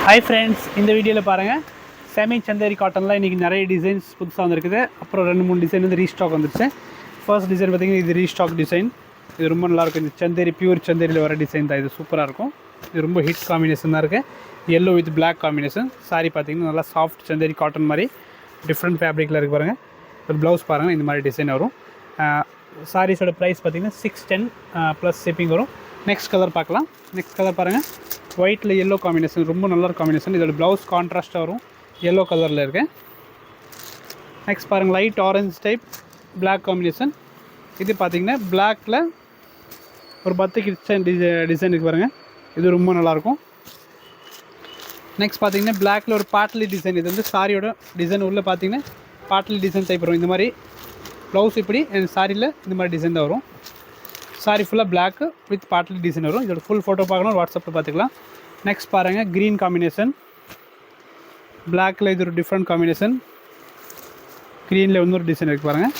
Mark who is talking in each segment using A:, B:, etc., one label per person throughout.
A: Hi friends, இந்த வீடியோவில் பாருங்கள். செமி சந்தேரி காட்டனில் இன்றைக்கி நிறைய டிசைன்ஸ் புதுசாக வந்துருக்குது. அப்புறம் 2-3 டிசைன் வந்து ரீஸ்டாக் வந்துருச்சு. ஃபர்ஸ்ட் டிசைன் பார்த்திங்கன்னா இது ரீஸ்டாக் டிசைன். இது ரொம்ப நல்லாயிருக்கும். இந்த சந்தேரி பியூர் சந்தேரியில் வர டிசைன் தான். இது சூப்பராக இருக்கும். இது ரொம்ப ஹிட் காம்பினேஷன் தான் இருக்குது. Yellow with black combination. Sari பார்த்திங்கன்னா நல்லா சாஃப்ட் சந்தேரி காட்டன் மாதிரி டிஃப்ரெண்ட் ஃபேப்ரிக்கில் இருக்குது பாருங்கள். ஒரு ப்ளவுஸ் பாருங்கள், இந்த மாதிரி டிசைன் வரும். சாரீஸோட ப்ரைஸ் பார்த்திங்கன்னா 610 ப்ளஸ் ஷிப்பிங் வரும். நெக்ஸ்ட் கலர் பார்க்கலாம். நெக்ஸ்ட் கலர் பாருங்கள், ஒயிட்டில் எல்லோ காம்பினேஷன், ரொம்ப நல்ல காம்பினேஷன். இதோட ப்ளவுஸ் கான்ட்ராஸ்ட்டாக வரும், எல்லோ கலரில் இருக்குது. நெக்ஸ்ட் பாருங்கள், light orange type black combination. இது பார்த்திங்கன்னா பிளாக்கில் ஒரு 10 கிச்சன் டிசைன் இருக்குது பாருங்கள். இது ரொம்ப நல்லாயிருக்கும். நெக்ஸ்ட் பார்த்திங்கன்னா பிளாக்கில் ஒரு பாட்லி டிசைன். இது வந்து சாரியோட டிசைன் உள்ளே பார்த்திங்கன்னா பாட்லி டிசைன் டைப் வரும். இந்த மாதிரி ப்ளவுஸ் இப்படி சாரியில் இந்த மாதிரி டிசைன் தான் வரும். சாரி ஃபுல்லாக பிளாக்கு வித் பாட்லி டிசைன் வரும். இதோட ஃபுல் ஃபோட்டோ பார்க்கணும், வாட்ஸ்அப்பில் பார்த்துக்கலாம். நெக்ஸ்ட் பாருங்கள், க்ரீன் காம்பினேஷன். பிளாக்கில் இது ஒரு டிஃப்ரெண்ட் காம்பினேஷன். க்ரீனில் இன்னொரு டிசைன் இருக்குது பாருங்கள்.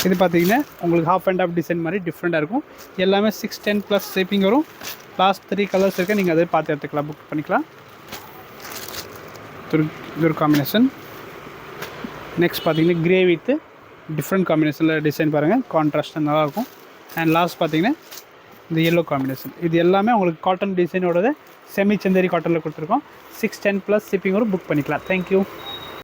A: இது பார்த்திங்கன்னா உங்களுக்கு ஹாஃப் அண்ட் ஆஃப் டிசைன் மாதிரி டிஃப்ரெண்ட்டாக இருக்கும். எல்லாமே 610 ப்ளஸ் ஷிப்பிங் வரும். லாஸ்ட் 3 கலர்ஸ் இருக்குது, நீங்கள் அதை பார்த்து எடுத்துக்கலாம், புக் பண்ணிக்கலாம். இது ஒரு காம்பினேஷன். நெக்ஸ்ட் பார்த்திங்கன்னா க்ரே வித் டிஃப்ரெண்ட் காம்பினேஷனில் டிசைன் பாருங்கள், கான்ட்ராஸ்ட்டாக நல்லாயிருக்கும். அண்ட் லாஸ்ட் பார்த்திங்கன்னா இந்த எல்லோ காம்பினேஷன். இது எல்லாமே உங்களுக்கு காட்டன் டிசைனோட செமி சந்தேரி காட்டனில் கொடுத்துருக்கோம். 610 ப்ளஸ் ஷிப்பிங் வரும், புக் பண்ணிக்கலாம். தேங்க்யூ.